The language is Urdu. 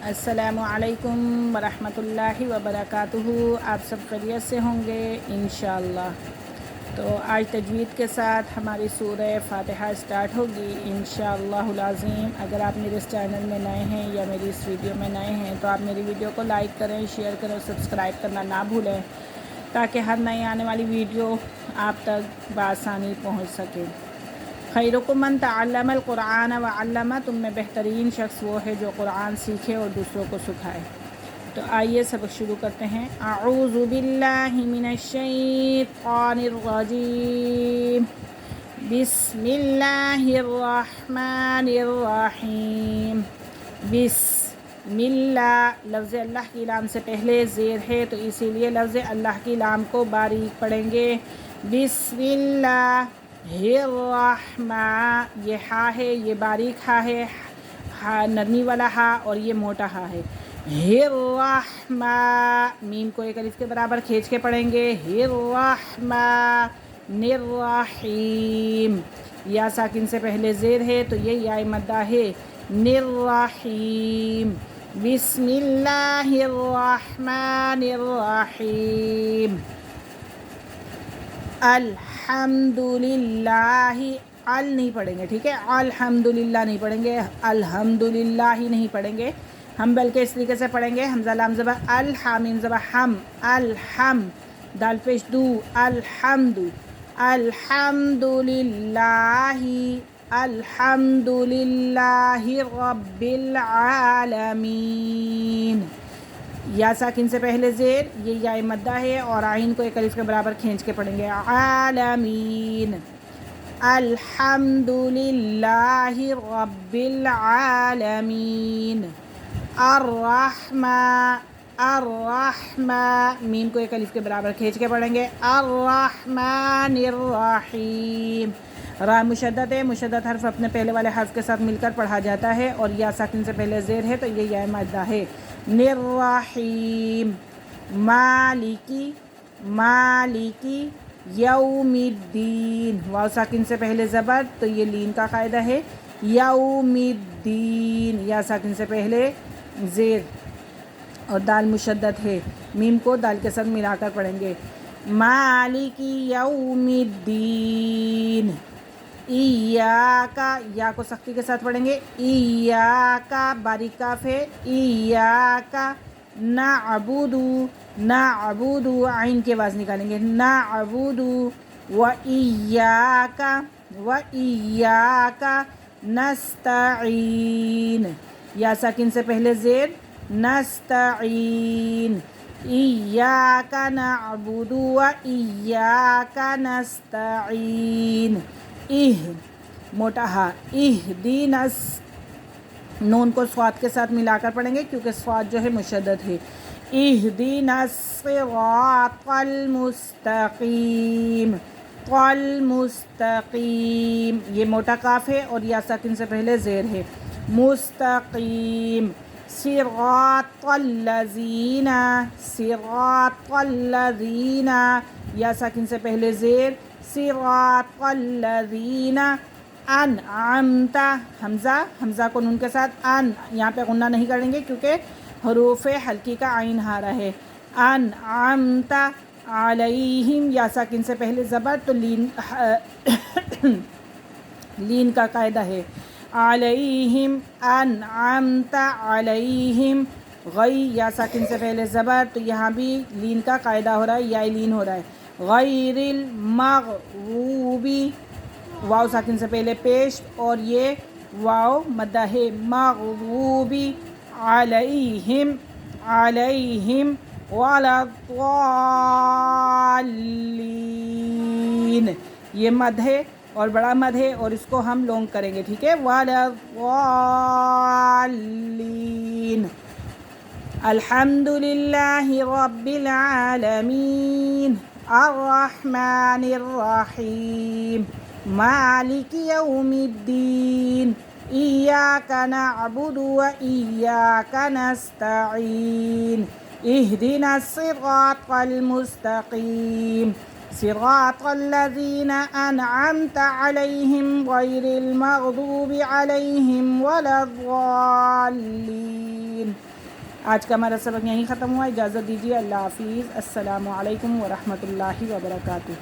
السلام علیکم ورحمۃ اللہ وبرکاتہ۔ آپ سب خیریت سے ہوں گے انشاءاللہ۔ تو آج تجوید کے ساتھ ہماری سورہ فاتحہ سٹارٹ ہوگی انشاءاللہ العظیم۔ اگر آپ میرے اس چینل میں نئے ہیں یا میری اس ویڈیو میں نئے ہیں تو آپ میری ویڈیو کو لائک کریں، شیئر کریں اور سبسکرائب کرنا نہ بھولیں تاکہ ہر نئی آنے والی ویڈیو آپ تک بآسانی پہنچ سکے۔ خیرکم من تعلم القرآن وعلم، تم میں بہترین شخص وہ ہے جو قرآن سیکھے اور دوسروں کو سکھائے۔ تو آئیے سبق شروع کرتے ہیں۔ اعوذ باللہ من الشیطان الرجیم، بسم اللہ الرحمن الرحیم۔ بسم اللہ، لفظ اللہ کی لام سے پہلے زیر ہے تو اسی لیے لفظ اللہ کی لام کو باریک پڑھیں گے۔ بسم اللہ الرحمن، یہ ہا ہے، یہ باریک ہا ہے، نرمی والا ہا، اور یہ موٹا ہا ہے۔ الرحمن، میم کو ایک الف کے برابر کھینچ کے پڑھیں گے۔ الرحمن الرحیم، یا ساکن سے پہلے زیر ہے تو یہ یا مدہ ہے۔ الرحیم، بسم اللہ الرحمن الرحیم۔ الحمدللہ، ال نہیں پڑھیں گے، ٹھیک ہے، الحمدللہ نہیں پڑھیں گے، الحمدللہ ہی نہیں پڑھیں گے ہم، بلکہ اس طریقے سے پڑھیں گے حمزہ لام زبر الحا، میم زبر ہم، الحم، دال پیش دو، الحمد، الحمدللہ، الحمدللہ رب العالمین۔ یا ساکن سے پہلے زیر، یہ یا مدہ ہے اور عین کو ایک الف کے برابر کھینچ کے پڑھیں گے۔ عالمین، الحمدللہ رب العالمین۔ الرحمن، الرحمن، میم کو ایک الف کے برابر کھینچ کے پڑھیں گے۔ الرحمن الرحیم، را مشدد ہے، مشدد حرف اپنے پہلے والے حرف کے ساتھ مل کر پڑھا جاتا ہے، اور یا ساکن سے پہلے زیر ہے تو یہ یا مدہ ہے۔ الرحیم، مالکی، مالکی یوم الدین، واو ساکن سے پہلے زبر تو یہ لین کا قاعدہ ہے۔ یوم الدین، یا ساکن سے پہلے زیر اور دال مشدد ہے، میم کو دال کے ساتھ ملا کر پڑھیں گے۔ مالکی یوم الدین، ایاکا، یا کو سختی کے ساتھ پڑھیں گے۔ ایاکا، باریک کاف ہے، ایاکا نعبد، نعبد، عین کی آواز نکالیں گے۔ نعبد و ایاکا، و ایاکا نستعین، یا ساکن سے پہلے زیر، نستعین، ایاکا نعبد و ایاکا نستعین۔ موٹا ہا، اہدینا، نون کو صاد کے ساتھ ملا کر پڑھیں گے کیونکہ صاد جو ہے مشدد ہے۔ اہدینا الصراط المستقیم، المستقیم، یہ موٹا کاف ہے اور یا ساکن سے پہلے زیر ہے۔ مستقیم، صراط الذین، صراط الذین، یا ساکن سے پہلے زیر، صراط الذین انعمت، حمزہ، حمزہ کو نون کے ساتھ ان، یہاں پہ غنہ نہیں کریں گے کیونکہ حروف حلقی کا عین ہارا ہے۔ انعمت علیہم، یا ساکن سے پہلے زبر تو لین لین کا قاعدہ ہے۔ علیہم، انعمت علیہم، غی، یا ساکن سے پہلے زبر تو یہاں بھی لین کا قاعدہ ہو رہا ہے، یا لین ہو رہا ہے۔ غیر المغضوبی، واو ساکن سے پہلے پیش اور یہ واو مدہ ہے۔ مغضوبی علیہم، علیہم ولا الضالین، یہ مد ہے اور بڑا مد ہے اور اس کو ہم لونگ کریں گے، ٹھیک ہے۔ ولا الضالین۔ الحمدللہ رب العالمین، الرحمن الرحیم، مالک یوم الدین، ایاک نعبد و ایاک نستعین، اہدنا الصراط المستقیم، صراط الذین انعمت علیہم غیر المغضوب علیہم ولا الضالین۔ آج کا ہمارا سبق یہیں ختم ہوا. اجازت دیجیے. اللہ حافظ. السلام علیکم ورحمۃ اللہ وبرکاتہ.